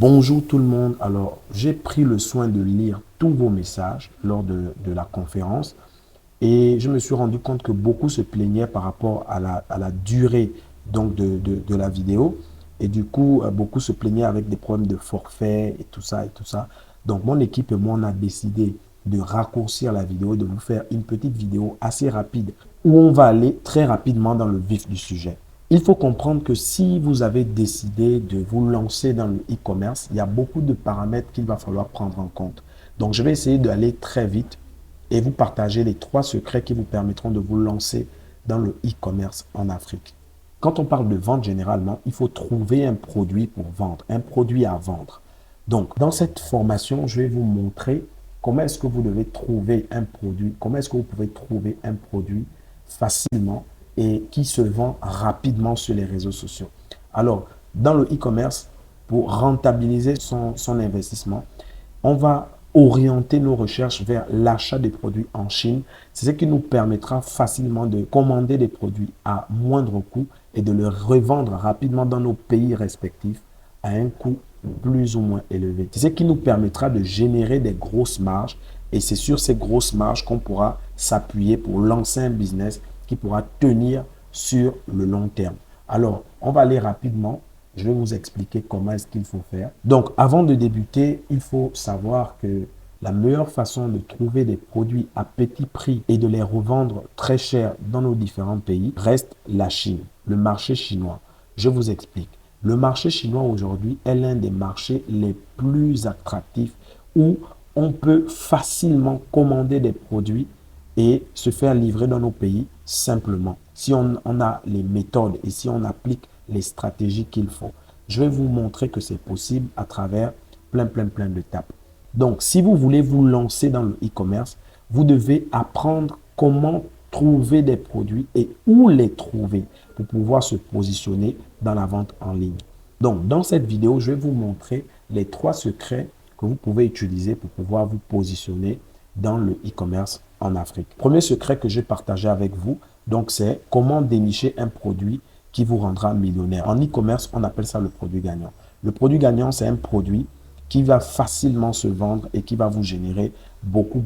Bonjour tout le monde. Alors, j'ai pris le soin de lire tous vos messages lors de la conférence et je me suis rendu compte que beaucoup se plaignaient par rapport à la durée donc de la vidéo. Et du coup, beaucoup se plaignaient avec des problèmes de forfait et tout ça et tout ça. Donc, mon équipe et moi, on a décidé de raccourcir la vidéo, de vous faire une petite vidéo assez rapide où on va aller très rapidement dans le vif du sujet. Il faut comprendre que si vous avez décidé de vous lancer dans le e-commerce, il y a beaucoup de paramètres qu'il va falloir prendre en compte. Donc, je vais essayer d'aller très vite et vous partager les 3 secrets qui vous permettront de vous lancer dans le e-commerce en Afrique. Quand on parle de vente, généralement, il faut trouver un produit pour vendre, un produit à vendre. Donc, dans cette formation, je vais vous montrer comment est-ce que vous devez trouver un produit, comment est-ce que vous pouvez trouver un produit facilement et qui se vend rapidement sur les réseaux sociaux. Alors, dans le e-commerce, pour rentabiliser son investissement, on va orienter nos recherches vers l'achat des produits en Chine. C'est ce qui nous permettra facilement de commander des produits à moindre coût et de les revendre rapidement dans nos pays respectifs à un coût plus ou moins élevé. C'est ce qui nous permettra de générer des grosses marges et c'est sur ces grosses marges qu'on pourra s'appuyer pour lancer un business qui pourra tenir sur le long terme. Alors, on va aller rapidement. Je vais vous expliquer comment est-ce qu'il faut faire. Donc, avant de débuter, il faut savoir que la meilleure façon de trouver des produits à petit prix et de les revendre très cher dans nos différents pays reste la Chine, le marché chinois. Je vous explique. Le marché chinois aujourd'hui est l'un des marchés les plus attractifs où on peut facilement commander des produits et se faire livrer dans nos pays simplement. Si on a les méthodes et si on applique les stratégies qu'il faut. Je vais vous montrer que c'est possible à travers plein d'étapes. Donc, si vous voulez vous lancer dans le e-commerce, vous devez apprendre comment trouver des produits et où les trouver pour pouvoir se positionner dans la vente en ligne. Donc, dans cette vidéo, je vais vous montrer les 3 secrets que vous pouvez utiliser pour pouvoir vous positionner dans le e-commerce en Afrique. Premier secret que j'ai partagé avec vous, donc c'est comment dénicher un produit qui vous rendra millionnaire. En e-commerce, on appelle ça le produit gagnant. Le produit gagnant, c'est un produit qui va facilement se vendre et qui va vous générer beaucoup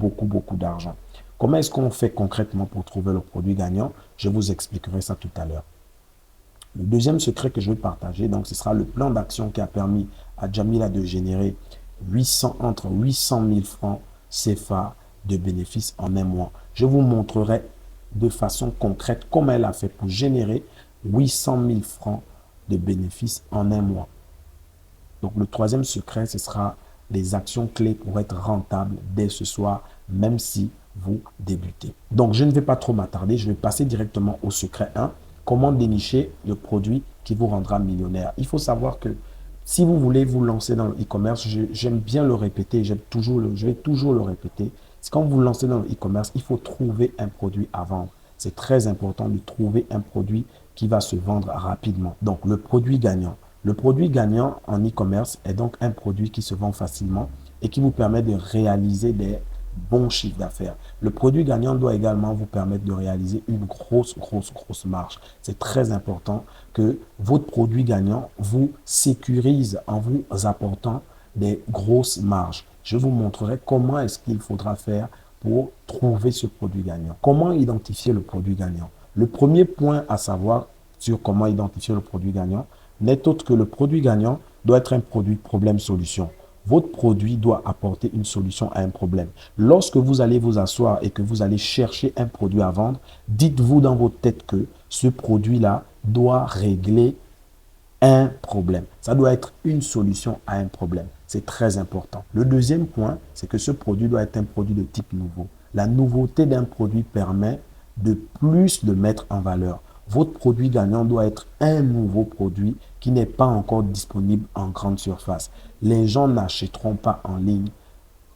d'argent. Comment est-ce qu'on fait concrètement pour trouver le produit gagnant? Je vous expliquerai ça tout à l'heure. Le deuxième secret que je vais partager, donc, ce sera le plan d'action qui a permis à Jamila de générer entre 800 000 francs CFA de bénéfices en un mois. Je vous montrerai de façon concrète comment elle a fait pour générer 800 000 francs de bénéfices en un mois. Donc, le troisième secret, ce sera les actions clés pour être rentable dès ce soir, même si vous débutez. Donc, je ne vais pas trop m'attarder. Je vais passer directement au secret 1. Comment dénicher le produit qui vous rendra millionnaire? Il faut savoir que si vous voulez vous lancer dans le e-commerce, j'aime bien le répéter, je vais toujours le répéter. C'est quand vous lancez dans le e-commerce, il faut trouver un produit à vendre. C'est très important de trouver un produit qui va se vendre rapidement. Donc, le produit gagnant. Le produit gagnant en e-commerce est donc un produit qui se vend facilement et qui vous permet de réaliser des bons chiffres d'affaires. Le produit gagnant doit également vous permettre de réaliser une grosse marge. C'est très important que votre produit gagnant vous sécurise en vous apportant des grosses marges. Je vous montrerai comment est-ce qu'il faudra faire pour trouver ce produit gagnant. Comment identifier le produit gagnant? Le premier point à savoir sur comment identifier le produit gagnant n'est autre que le produit gagnant doit être un produit problème-solution. Votre produit doit apporter une solution à un problème. Lorsque vous allez vous asseoir et que vous allez chercher un produit à vendre, dites-vous dans votre tête que ce produit-là doit régler un problème. Ça doit être une solution à un problème. C'est très important. Le deuxième point, c'est que ce produit doit être un produit de type nouveau. La nouveauté d'un produit permet de plus le mettre en valeur. Votre produit gagnant doit être un nouveau produit qui n'est pas encore disponible en grande surface. Les gens n'achèteront pas en ligne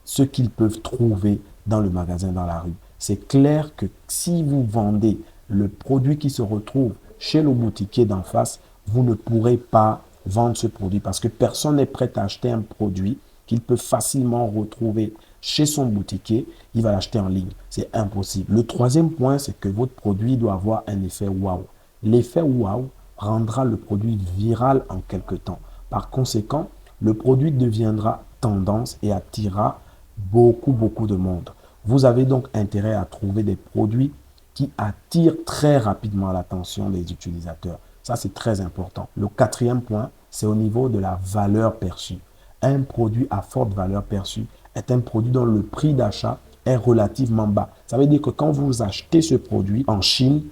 ce qu'ils peuvent trouver dans le magasin, dans la rue. C'est clair que si vous vendez le produit qui se retrouve chez le boutiquier d'en face, vous ne pourrez pas vendre ce produit parce que personne n'est prêt à acheter un produit qu'il peut facilement retrouver chez son boutiquier, il va l'acheter en ligne. C'est impossible. Le troisième point, c'est que votre produit doit avoir un effet waouh. L'effet waouh rendra le produit viral en quelque temps. Par conséquent, le produit deviendra tendance et attirera beaucoup de monde. Vous avez donc intérêt à trouver des produits qui attirent très rapidement l'attention des utilisateurs. Ça, c'est très important. Le quatrième point, c'est au niveau de la valeur perçue. Un produit à forte valeur perçue est un produit dont le prix d'achat est relativement bas. Ça veut dire que quand vous achetez ce produit en Chine,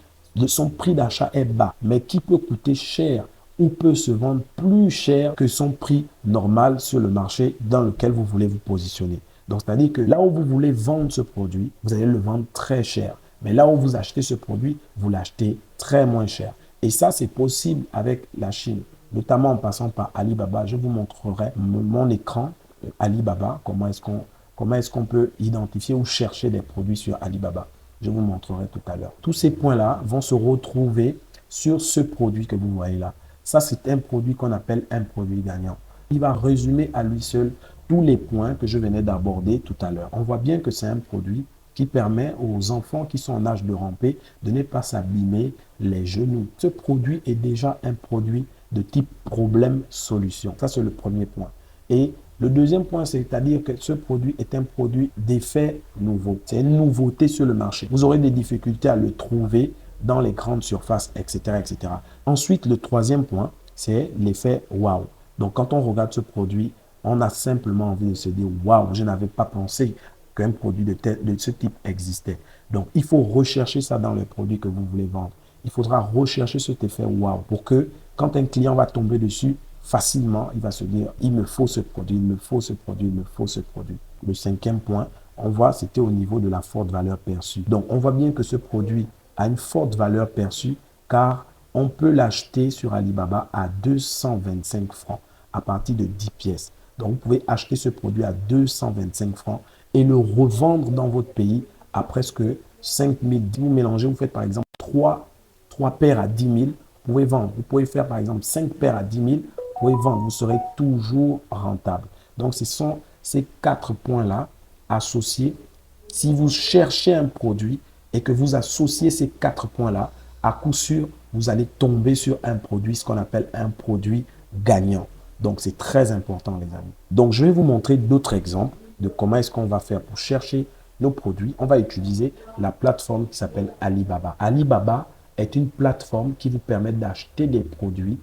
son prix d'achat est bas, mais qui peut coûter cher ou peut se vendre plus cher que son prix normal sur le marché dans lequel vous voulez vous positionner. Donc, c'est-à-dire que là où vous voulez vendre ce produit, vous allez le vendre très cher. Mais là où vous achetez ce produit, vous l'achetez très moins cher. Et ça, c'est possible avec la Chine, notamment en passant par Alibaba. Je vous montrerai mon écran Alibaba, comment est-ce qu'on peut identifier ou chercher des produits sur Alibaba. Je vous montrerai tout à l'heure. Tous ces points-là vont se retrouver sur ce produit que vous voyez là. Ça, c'est un produit qu'on appelle un produit gagnant. Il va résumer à lui seul tous les points que je venais d'aborder tout à l'heure. On voit bien que c'est un produit qui permet aux enfants qui sont en âge de ramper de ne pas s'abîmer les genoux. Ce produit est déjà un produit de type problème-solution. Ça, c'est le premier point. Et le deuxième point, c'est-à-dire que ce produit est un produit d'effet nouveau. C'est une nouveauté sur le marché. Vous aurez des difficultés à le trouver dans les grandes surfaces, etc., etc. Ensuite, le troisième point, c'est l'effet wow. Donc, quand on regarde ce produit, on a simplement envie de se dire « Waouh, je n'avais pas pensé qu'un produit de ce type existait. » Donc, il faut rechercher ça dans les produits que vous voulez vendre. Il faudra rechercher cet effet « Waouh » pour que quand un client va tomber dessus, facilement, il va se dire « Il me faut ce produit, il me faut ce produit, il me faut ce produit. » Le cinquième point, on voit, c'était au niveau de la forte valeur perçue. Donc, on voit bien que ce produit a une forte valeur perçue car on peut l'acheter sur Alibaba à 225 francs à partir de 10 pièces. Donc, vous pouvez acheter ce produit à 225 francs et le revendre dans votre pays à presque 5 000. Vous mélangez, vous faites par exemple 3 paires à 10 000, vous pouvez vendre. Vous pouvez faire par exemple 5 paires à 10 000, vous pouvez vendre. Vous serez toujours rentable. Donc, ce sont ces 4 points-là associés. Si vous cherchez un produit et que vous associez ces 4 points-là, à coup sûr, vous allez tomber sur un produit, ce qu'on appelle un produit gagnant. Donc, c'est très important, les amis. Donc, je vais vous montrer d'autres exemples de comment est-ce qu'on va faire pour chercher nos produits. On va utiliser la plateforme qui s'appelle Alibaba. Alibaba est une plateforme qui vous permet d'acheter des produits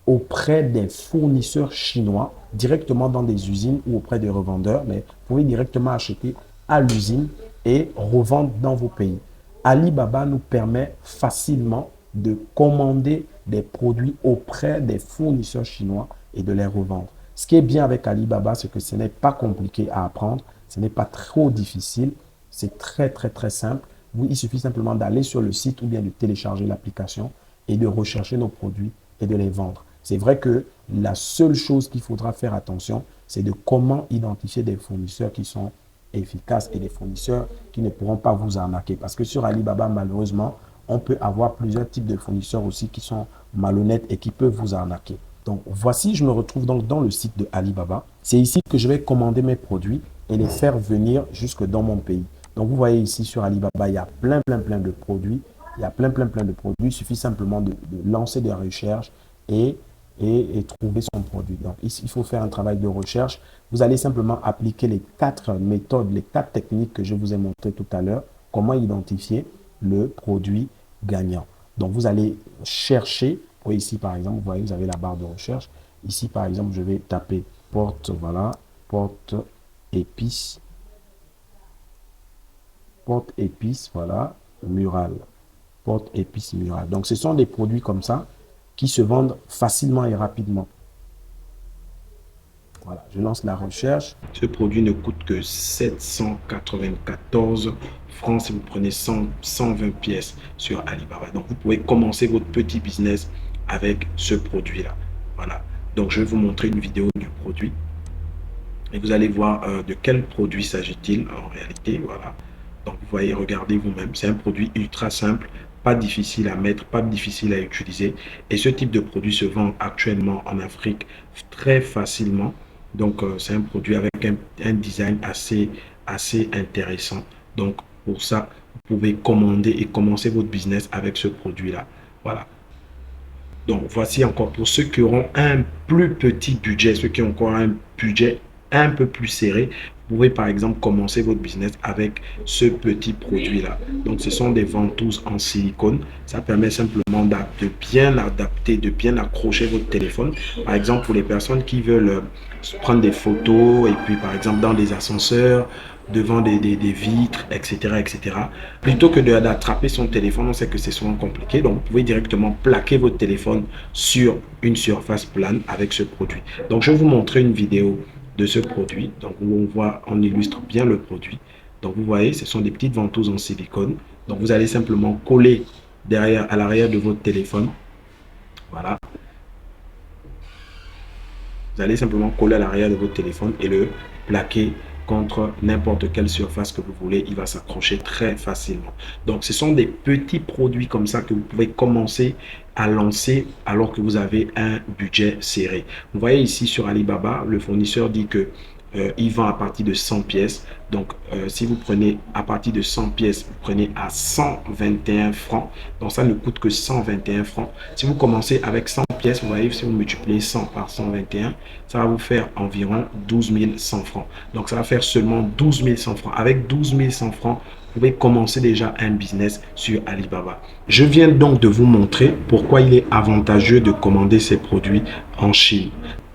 auprès des fournisseurs chinois, directement dans des usines ou auprès des revendeurs, mais vous pouvez directement acheter à l'usine et revendre dans vos pays. Alibaba nous permet facilement de commander des produits auprès des fournisseurs chinois et de les revendre. Ce qui est bien avec Alibaba, c'est que ce n'est pas compliqué à apprendre, ce n'est pas trop difficile, c'est très simple. Il suffit simplement d'aller sur le site ou bien de télécharger l'application et de rechercher nos produits et de les vendre. C'est vrai que la seule chose qu'il faudra faire attention, c'est de comment identifier des fournisseurs qui sont efficaces et des fournisseurs qui ne pourront pas vous arnaquer. Parce que sur Alibaba, malheureusement, on peut avoir plusieurs types de fournisseurs aussi qui sont malhonnêtes et qui peuvent vous arnaquer. Donc, voici, je me retrouve donc dans le site de Alibaba. C'est ici que je vais commander mes produits et les faire venir jusque dans mon pays. Donc, vous voyez ici sur Alibaba, il y a plein de produits. Il y a plein de produits. Il suffit simplement de lancer des recherches et trouver son produit. Donc, ici, il faut faire un travail de recherche. Vous allez simplement appliquer les 4 méthodes, les 4 techniques que je vous ai montrées tout à l'heure. Comment identifier le produit gagnant. Donc, vous allez chercher. Ici, par exemple, vous voyez, vous avez la barre de recherche. Ici, par exemple, je vais taper porte, voilà, porte épice, voilà, murale, porte épice murale. Donc, ce sont des produits comme ça qui se vendent facilement et rapidement. Voilà, je lance la recherche. Ce produit ne coûte que 794 francs si vous prenez 120 pièces sur Alibaba. Donc, vous pouvez commencer votre petit business avec ce produit-là. Voilà. Donc, je vais vous montrer une vidéo du produit. Et vous allez voir de quel produit s'agit-il en réalité. Voilà. Donc, vous voyez, regardez vous-même. C'est un produit ultra simple, pas difficile à mettre, pas difficile à utiliser. Et ce type de produit se vend actuellement en Afrique très facilement. Donc, c'est un produit avec un design assez intéressant. Donc, pour ça, vous pouvez commander et commencer votre business avec ce produit-là. Voilà. Donc, voici encore pour ceux qui auront un plus petit budget, ceux qui ont encore un budget un peu plus serré, vous pouvez par exemple commencer votre business avec ce petit produit-là. Donc, ce sont des ventouses en silicone. Ça permet simplement de bien adapter, de bien accrocher votre téléphone. Par exemple, pour les personnes qui veulent prendre des photos et puis par exemple dans des ascenseurs, devant des vitres, etc., etc. Plutôt que d'attraper son téléphone, on sait que c'est souvent compliqué. Donc, vous pouvez directement plaquer votre téléphone sur une surface plane avec ce produit. Donc, je vais vous montrer une vidéo de ce produit. Donc, où on illustre bien le produit. Donc, vous voyez, ce sont des petites ventouses en silicone. Donc, vous allez simplement coller derrière, à l'arrière de votre téléphone. Voilà. Vous allez simplement coller à l'arrière de votre téléphone et le plaquer contre n'importe quelle surface que vous voulez. Il va s'accrocher très facilement. Donc, ce sont des petits produits comme ça que vous pouvez commencer à lancer alors que vous avez un budget serré. Vous voyez ici sur Alibaba, le fournisseur dit que il vend à partir de 100 pièces. Donc, si vous prenez à partir de 100 pièces, vous prenez à 121 francs. Donc, ça ne coûte que 121 francs. Si vous commencez avec 100 pièces, vous voyez, si vous multipliez 100 par 121, ça va vous faire environ 12 100 francs. Donc, ça va faire seulement 12 100 francs. Avec 12 100 francs, vous pouvez commencer déjà un business sur Alibaba. Je viens donc de vous montrer pourquoi il est avantageux de commander ces produits en Chine.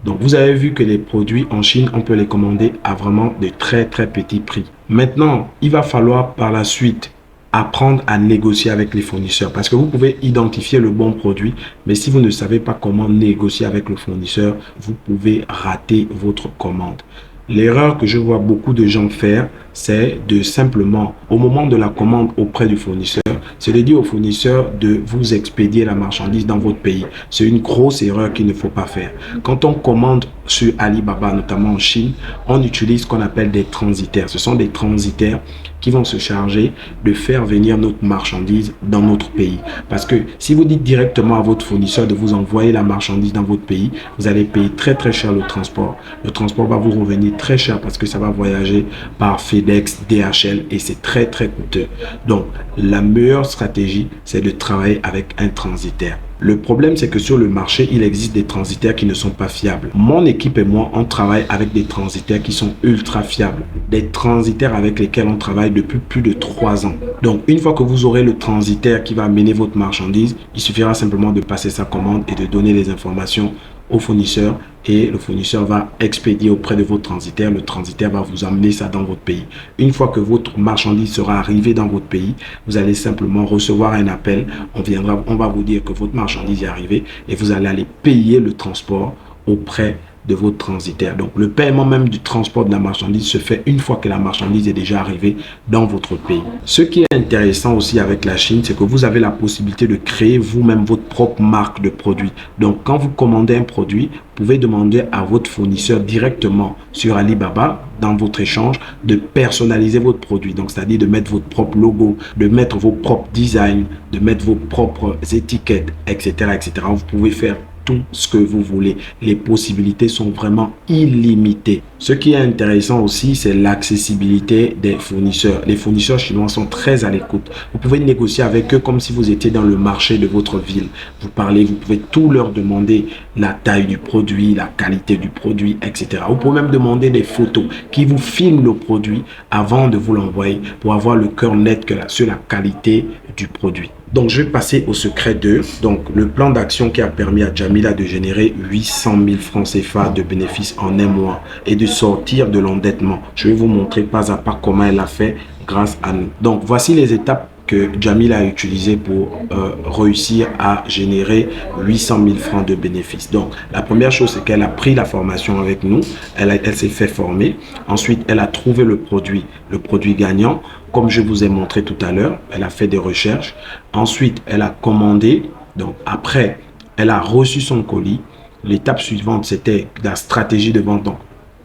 Donc, vous avez vu que les produits en Chine, on peut les commander à vraiment de très petits prix. Maintenant, il va falloir par la suite apprendre à négocier avec les fournisseurs parce que vous pouvez identifier le bon produit, mais si vous ne savez pas comment négocier avec le fournisseur, vous pouvez rater votre commande. L'erreur que je vois beaucoup de gens faire, c'est de simplement, au moment de la commande auprès du fournisseur, c'est de dire au fournisseur de vous expédier la marchandise dans votre pays. C'est une grosse erreur qu'il ne faut pas faire. Quand on commande sur Alibaba, notamment en Chine, on utilise ce qu'on appelle des transitaires. Ce sont des transitaires qui vont se charger de faire venir notre marchandise dans notre pays. Parce que si vous dites directement à votre fournisseur de vous envoyer la marchandise dans votre pays, vous allez payer très cher le transport. Le transport va vous revenir très cher parce que ça va voyager par FedEx, DHL et c'est très coûteux. Donc, la meilleure stratégie, c'est de travailler avec un transitaire. Le problème, c'est que sur le marché, il existe des transitaires qui ne sont pas fiables. Mon équipe et moi, on travaille avec des transitaires qui sont ultra fiables. Des transitaires avec lesquels on travaille depuis plus de 3 ans. Donc, une fois que vous aurez le transitaire qui va amener votre marchandise, il suffira simplement de passer sa commande et de donner les informations au fournisseur et le fournisseur va expédier auprès de votre transitaire. Le transitaire va vous amener ça dans votre pays. Une fois que votre marchandise sera arrivée dans votre pays, vous allez simplement recevoir un appel. On va vous dire que votre marchandise est arrivée et vous allez aller payer le transport auprès de votre transitaire. Donc, le paiement même du transport de la marchandise se fait une fois que la marchandise est déjà arrivée dans votre pays. Ce qui est intéressant aussi avec la Chine, c'est que vous avez la possibilité de créer vous-même votre propre marque de produit. Donc, quand vous commandez un produit, vous pouvez demander à votre fournisseur directement sur Alibaba, dans votre échange, de personnaliser votre produit. Donc, c'est-à-dire de mettre votre propre logo, de mettre vos propres designs, de mettre vos propres étiquettes, etc., etc. Vous pouvez faire tout ce que vous voulez. Les possibilités sont vraiment illimitées. Ce qui est intéressant aussi, c'est l'accessibilité des fournisseurs. Les fournisseurs chinois sont très à l'écoute. Vous pouvez négocier avec eux comme si vous étiez dans le marché de votre ville. Vous parlez, vous pouvez tout leur demander, la taille du produit, la qualité du produit, etc. Vous pouvez même demander des photos qui vous filment le produit avant de vous l'envoyer pour avoir le cœur net sur la qualité du produit. Donc, je vais passer au secret 2. Donc, le plan d'action qui a permis à Jamila de générer 800 000 francs CFA de bénéfices en un mois et de sortir de l'endettement. Je vais vous montrer pas à pas comment elle a fait grâce à nous. Donc, voici les étapes que Jamila a utilisées pour réussir à générer 800 000 francs de bénéfices. Donc, la première chose, c'est qu'elle a pris la formation avec nous. Elle s'est fait former. Ensuite, elle a trouvé le produit gagnant. Comme je vous ai montré tout à l'heure, elle a fait des recherches. Ensuite, elle a commandé. Donc, après, elle a reçu son colis. L'étape suivante, c'était la stratégie de vente. Donc,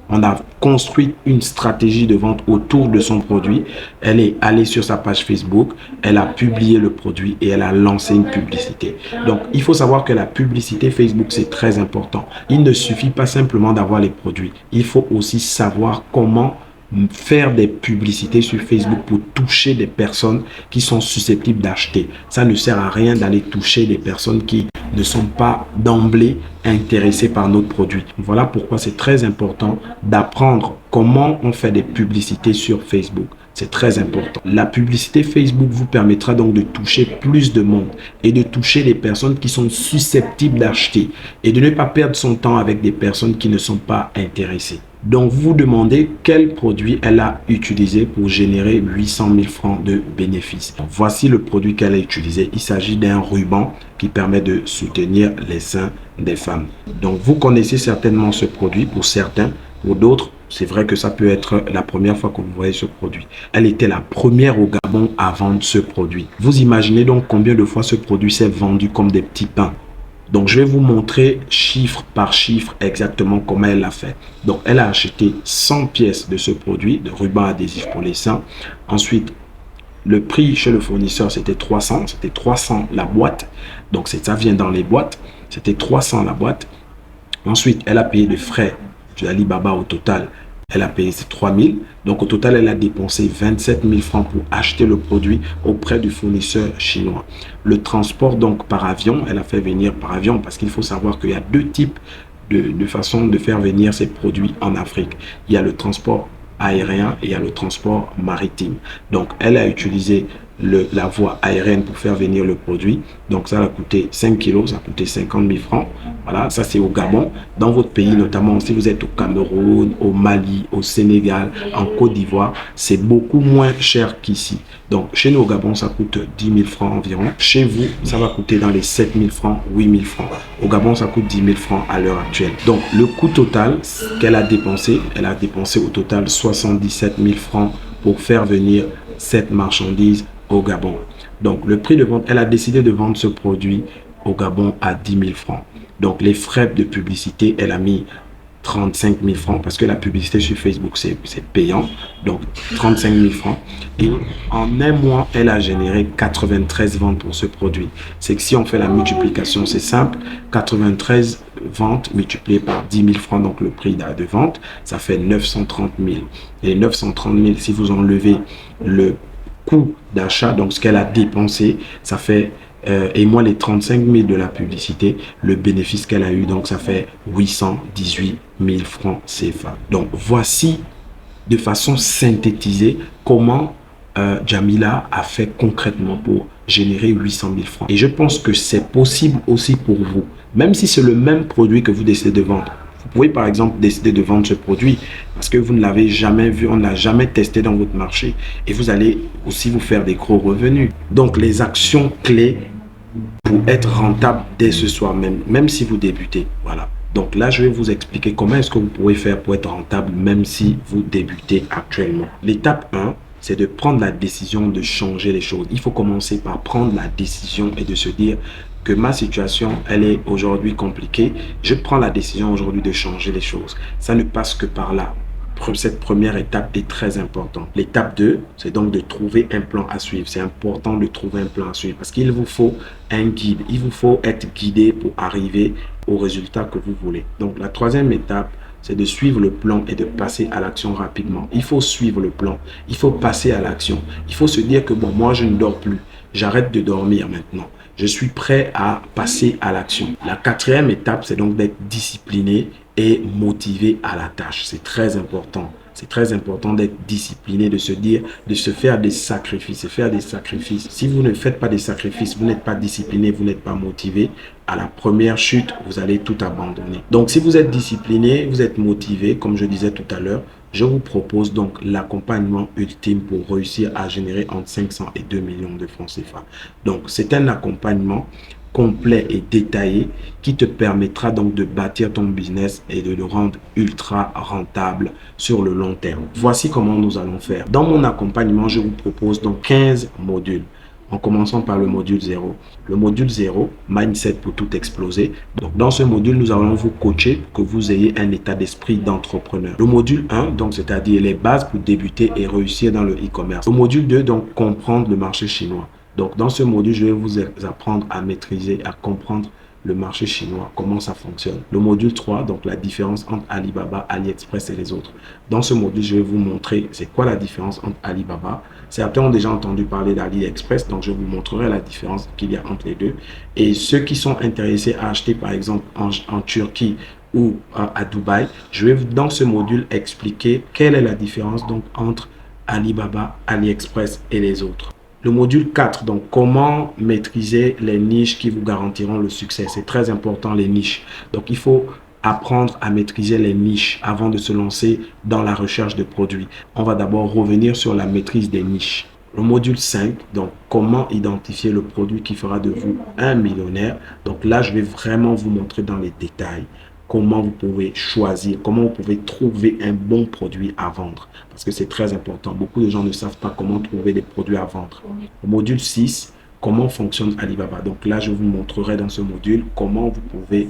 on a construit une stratégie de vente autour de son produit. Elle est allée sur sa page Facebook. Elle a publié le produit et elle a lancé une publicité. Donc, il faut savoir que la publicité Facebook, c'est très important. Il ne suffit pas simplement d'avoir les produits. Il faut aussi savoir comment faire des publicités sur Facebook pour toucher des personnes qui sont susceptibles d'acheter. Ça ne sert à rien d'aller toucher des personnes qui ne sont pas d'emblée intéressés par notre produit. Voilà pourquoi c'est très important d'apprendre comment on fait des publicités sur Facebook. C'est très important. La publicité Facebook vous permettra donc de toucher plus de monde et de toucher les personnes qui sont susceptibles d'acheter et de ne pas perdre son temps avec des personnes qui ne sont pas intéressées. Donc, vous vous demandez quel produit elle a utilisé pour générer 800 000 francs de bénéfices. Voici le produit qu'elle a utilisé. Il s'agit d'un ruban qui permet de soutenir les seins des femmes. Donc, vous connaissez certainement ce produit pour certains. Pour d'autres, c'est vrai que ça peut être la première fois que vous voyez ce produit. Elle était la première au Gabon à vendre ce produit. Vous imaginez donc combien de fois ce produit s'est vendu comme des petits pains. Donc, je vais vous montrer chiffre par chiffre exactement comment elle l'a fait. Donc, elle a acheté 100 pièces de ce produit, de ruban adhésif pour les seins. Ensuite, le prix chez le fournisseur, c'était 300. C'était 300 la boîte. Donc, ça vient dans les boîtes. C'était 300 la boîte. Ensuite, elle a payé les frais de Alibaba au total. Elle a payé 3 000. Donc, au total, elle a dépensé 27 000 francs pour acheter le produit auprès du fournisseur chinois. Le transport, donc, par avion, elle a fait venir par avion parce qu'il faut savoir qu'il y a deux types de façons de faire venir ces produits en Afrique. Il y a le transport aérien et il y a le transport maritime. Donc, elle a utilisé la voie aérienne pour faire venir le produit. Donc, ça a coûté 5 kilos, ça a coûté 50 000 francs. Voilà, ça c'est au Gabon. Dans votre pays, notamment si vous êtes au Cameroun, au Mali, au Sénégal, en Côte d'Ivoire, c'est beaucoup moins cher qu'ici. Donc, chez nous au Gabon, ça coûte 10 000 francs environ. Chez vous, ça va coûter dans les 7 000 francs, 8 000 francs. Au Gabon, ça coûte 10 000 francs à l'heure actuelle. Donc, le coût total qu'elle a dépensé, elle a dépensé au total 77 000 francs pour faire venir cette marchandise au Gabon. Donc, le prix de vente, elle a décidé de vendre ce produit au Gabon à 10 000 francs. Donc, les frais de publicité, elle a mis 35 000 francs parce que la publicité sur Facebook, c'est payant. Donc, 35 000 francs. Et en un mois, elle a généré 93 ventes pour ce produit. C'est que si on fait la multiplication, c'est simple. 93 ventes multipliées par 10 000 francs, donc le prix de vente, ça fait 930 000. Et 930 000, si vous enlevez le coût d'achat, donc ce qu'elle a dépensé, ça fait et moi les 35 000 de la publicité, le bénéfice qu'elle a eu, donc ça fait 818 000 francs CFA. Donc voici de façon synthétisée comment Jamila a fait concrètement pour générer 800 000 francs. Et je pense que c'est possible aussi pour vous, même si c'est le même produit que vous décidez de vendre. Vous pouvez par exemple décider de vendre ce produit parce que vous ne l'avez jamais vu, on ne l'a jamais testé dans votre marché et vous allez aussi vous faire des gros revenus. Donc les actions clés pour être rentable dès ce soir même, même si vous débutez. Voilà. Donc là, je vais vous expliquer comment est-ce que vous pouvez faire pour être rentable même si vous débutez actuellement. L'étape 1, c'est de prendre la décision de changer les choses. Il faut commencer par prendre la décision et de se dire que ma situation, elle est aujourd'hui compliquée. Je prends la décision aujourd'hui de changer les choses. Ça ne passe que par là. Cette première étape est très importante. L'étape 2, c'est donc de trouver un plan à suivre. C'est important de trouver un plan à suivre parce qu'il vous faut un guide. Il vous faut être guidé pour arriver au résultat que vous voulez. Donc, la troisième étape, c'est de suivre le plan et de passer à l'action rapidement. Il faut suivre le plan. Il faut passer à l'action. Il faut se dire que bon, moi, je ne dors plus. J'arrête de dormir maintenant. Je suis prêt à passer à l'action. La quatrième étape, c'est donc d'être discipliné et motivé à la tâche. C'est très important. C'est très important d'être discipliné, de se dire, de se faire des sacrifices, faire des sacrifices. Si vous ne faites pas des sacrifices, vous n'êtes pas discipliné, vous n'êtes pas motivé, à la première chute, vous allez tout abandonner. Donc, si vous êtes discipliné, vous êtes motivé, comme je disais tout à l'heure, je vous propose donc l'accompagnement ultime pour réussir à générer entre 500 et 2 millions de francs CFA. Donc, c'est un accompagnement complet et détaillé qui te permettra donc de bâtir ton business et de le rendre ultra rentable sur le long terme. Voici comment nous allons faire. Dans mon accompagnement, je vous propose donc 15 modules. En commençant par le module 0. Le module 0, Mindset pour tout exploser. Donc, dans ce module, nous allons vous coacher pour que vous ayez un état d'esprit d'entrepreneur. Le module 1, donc c'est-à-dire les bases pour débuter et réussir dans le e-commerce. Le module 2, donc comprendre le marché chinois. Donc, dans ce module, je vais vous apprendre à maîtriser, à comprendre le marché chinois, comment ça fonctionne. Le module 3, donc la différence entre Alibaba, AliExpress et les autres. Dans ce module, je vais vous montrer c'est quoi la différence entre Alibaba. Certains ont déjà entendu parler d'AliExpress, donc je vous montrerai la différence qu'il y a entre les deux. Et ceux qui sont intéressés à acheter par exemple en Turquie ou à Dubaï, je vais dans ce module expliquer quelle est la différence donc entre Alibaba, AliExpress et les autres. Le module 4, donc comment maîtriser les niches qui vous garantiront le succès. C'est très important les niches. Donc il faut apprendre à maîtriser les niches avant de se lancer dans la recherche de produits. On va d'abord revenir sur la maîtrise des niches. Le module 5, donc comment identifier le produit qui fera de vous un millionnaire. Donc là, je vais vraiment vous montrer dans les détails comment vous pouvez choisir, comment vous pouvez trouver un bon produit à vendre. Parce que c'est très important. Beaucoup de gens ne savent pas comment trouver des produits à vendre. Au module 6, comment fonctionne Alibaba. Donc là, je vous montrerai dans ce module comment vous pouvez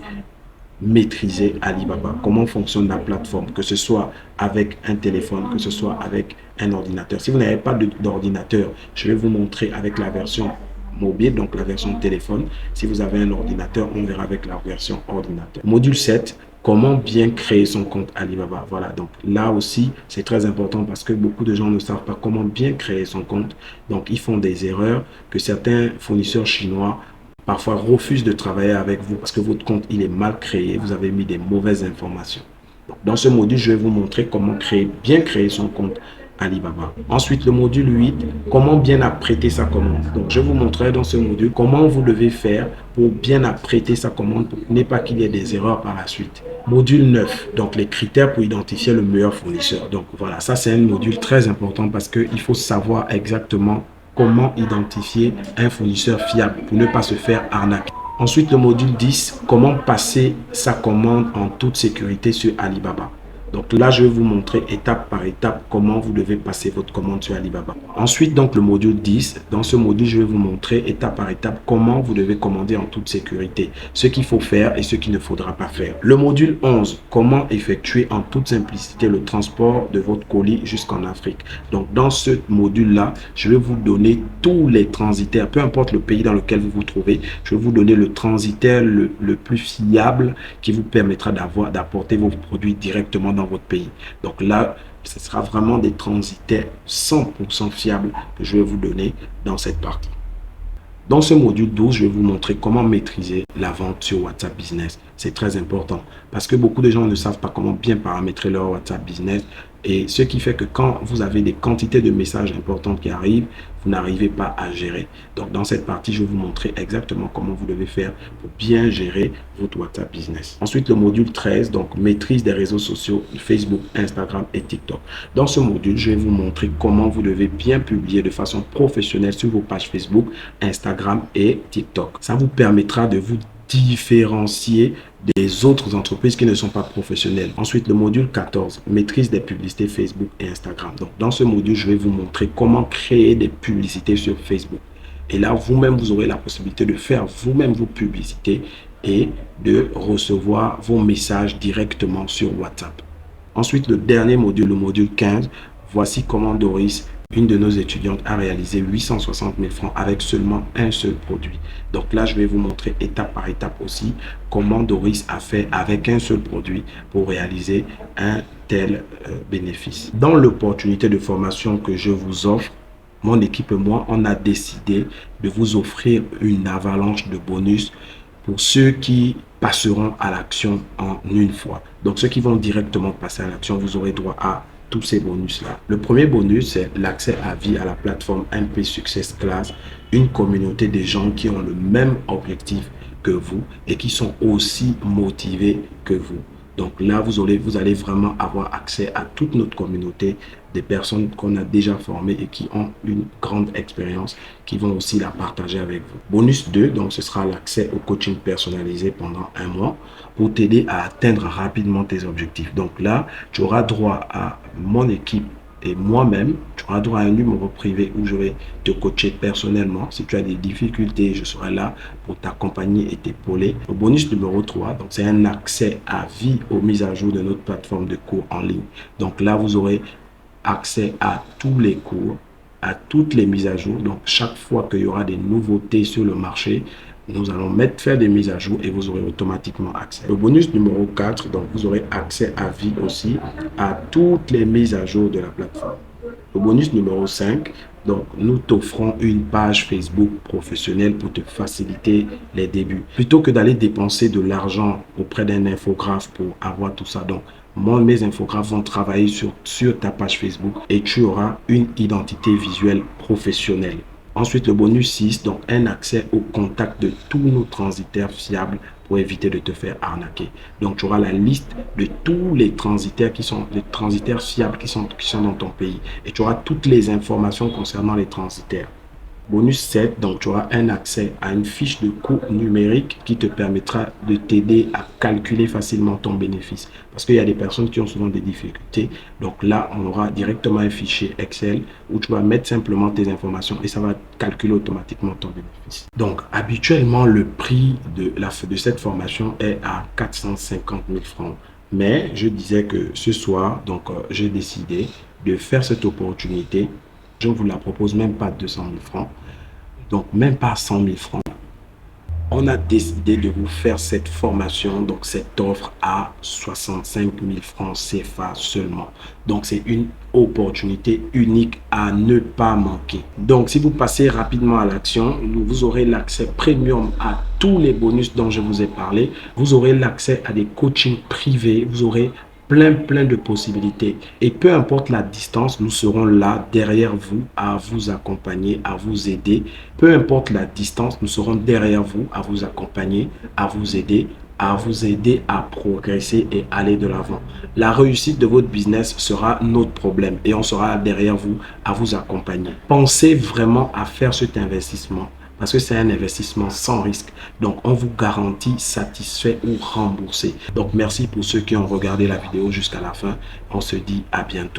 maîtriser Alibaba, comment fonctionne la plateforme, que ce soit avec un téléphone, que ce soit avec un ordinateur. Si vous n'avez pas d'ordinateur, je vais vous montrer avec la version mobile, donc la version téléphone. Si vous avez un ordinateur, on verra avec la version ordinateur. Module 7, comment bien créer son compte Alibaba. Voilà, donc là aussi, c'est très important parce que beaucoup de gens ne savent pas comment bien créer son compte. Donc, ils font des erreurs que certains fournisseurs chinois parfois refusent de travailler avec vous parce que votre compte, il est mal créé. Vous avez mis des mauvaises informations. Donc, dans ce module, je vais vous montrer comment bien créer son compte Alibaba. Ensuite, le module 8, comment bien apprêter sa commande. Donc, je vous montrerai dans ce module comment vous devez faire pour bien apprêter sa commande pour ne pas qu'il y ait des erreurs par la suite. Module 9, donc les critères pour identifier le meilleur fournisseur. Donc, voilà, ça c'est un module très important parce qu'il faut savoir exactement comment identifier un fournisseur fiable pour ne pas se faire arnaquer. Ensuite, le module 10, comment passer sa commande en toute sécurité sur Alibaba. Donc là, je vais vous montrer étape par étape comment vous devez passer votre commande sur Alibaba. Ensuite, donc le module 10. Dans ce module, je vais vous montrer étape par étape comment vous devez commander en toute sécurité. Ce qu'il faut faire et ce qu'il ne faudra pas faire. Le module 11. Comment effectuer en toute simplicité le transport de votre colis jusqu'en Afrique. Donc dans ce module-là, je vais vous donner tous les transitaires, peu importe le pays dans lequel vous vous trouvez. Je vais vous donner le transitaire le plus fiable qui vous permettra d'apporter vos produits directement dans votre pays. Donc là, ce sera vraiment des transitaires 100% fiables que je vais vous donner dans cette partie. Dans ce module 12, je vais vous montrer comment maîtriser la vente sur WhatsApp Business. C'est très important parce que beaucoup de gens ne savent pas comment bien paramétrer leur WhatsApp Business. Et ce qui fait que quand vous avez des quantités de messages importantes qui arrivent, vous n'arrivez pas à gérer. Donc, dans cette partie, je vais vous montrer exactement comment vous devez faire pour bien gérer votre WhatsApp Business. Ensuite, le module 13, donc maîtrise des réseaux sociaux, Facebook, Instagram et TikTok. Dans ce module, je vais vous montrer comment vous devez bien publier de façon professionnelle sur vos pages Facebook, Instagram et TikTok. Ça vous permettra de vous différencier des autres entreprises qui ne sont pas professionnelles. Ensuite, le module 14, maîtrise des publicités Facebook et Instagram. Donc, dans ce module, je vais vous montrer comment créer des publicités sur Facebook. Et là, vous-même, vous aurez la possibilité de faire vous-même vos publicités et de recevoir vos messages directement sur WhatsApp. Ensuite, le dernier module, le module 15, voici comment Doris, une de nos étudiantes, a réalisé 860 000 francs avec seulement un seul produit. Donc là, je vais vous montrer étape par étape aussi comment Doris a fait avec un seul produit pour réaliser un tel bénéfice. Dans l'opportunité de formation que je vous offre, mon équipe et moi, on a décidé de vous offrir une avalanche de bonus pour ceux qui passeront à l'action en une fois. Donc, ceux qui vont directement passer à l'action, vous aurez droit à tous ces bonus-là. Le premier bonus, c'est l'accès à vie à la plateforme MP Success Class, une communauté de gens qui ont le même objectif que vous et qui sont aussi motivés que vous. Donc là, vous allez vraiment avoir accès à toute notre communauté, des personnes qu'on a déjà formées et qui ont une grande expérience, qui vont aussi la partager avec vous. Bonus 2, donc ce sera l'accès au coaching personnalisé pendant un mois pour t'aider à atteindre rapidement tes objectifs. Donc là, tu auras droit à mon équipe et moi-même, tu auras droit à un numéro privé où je vais te coacher personnellement. Si tu as des difficultés, je serai là pour t'accompagner et t'épauler. Le bonus numéro 3, donc c'est un accès à vie aux mises à jour de notre plateforme de cours en ligne. Donc là, vous aurez accès à tous les cours, à toutes les mises à jour. Donc chaque fois qu'il y aura des nouveautés sur le marché, Nous allons faire des mises à jour et vous aurez automatiquement accès. Le bonus numéro 4, donc vous aurez accès à vie aussi à toutes les mises à jour de la plateforme. Le bonus numéro 5, donc nous t'offrons une page Facebook professionnelle pour te faciliter les débuts. Plutôt que d'aller dépenser de l'argent auprès d'un infographe pour avoir tout ça. Donc, mes infographes vont travailler sur ta page Facebook et tu auras une identité visuelle professionnelle. Ensuite, le bonus 6, donc un accès au contact de tous nos transitaires fiables pour éviter de te faire arnaquer. Donc, tu auras la liste de tous les transitaires fiables qui sont dans ton pays. Et tu auras toutes les informations concernant les transitaires. Bonus 7, donc tu auras un accès à une fiche de coût numérique qui te permettra de t'aider à calculer facilement ton bénéfice. Parce qu'il y a des personnes qui ont souvent des difficultés. Donc là, on aura directement un fichier Excel où tu vas mettre simplement tes informations et ça va calculer automatiquement ton bénéfice. Donc habituellement, le prix de cette formation est à 450 000 francs. Mais je disais que ce soir, donc j'ai décidé de faire cette opportunité. Je ne vous la propose même pas 200 000 francs, donc même pas 100 000 francs. On a décidé de vous faire cette formation, donc cette offre à 65 000 francs CFA seulement. Donc c'est une opportunité unique à ne pas manquer. Donc si vous passez rapidement à l'action, vous aurez l'accès premium à tous les bonus dont je vous ai parlé. Vous aurez l'accès à des coachings privés, vous aurez plein de possibilités. Et peu importe la distance, nous serons là derrière vous à vous accompagner, à vous aider. Peu importe la distance, nous serons derrière vous à vous accompagner, à vous aider à progresser et aller de l'avant. La réussite de votre business sera notre problème et on sera derrière vous à vous accompagner. Pensez vraiment à faire cet investissement. Parce que c'est un investissement sans risque. Donc, on vous garantit satisfait ou remboursé. Donc, merci pour ceux qui ont regardé la vidéo jusqu'à la fin. On se dit à bientôt.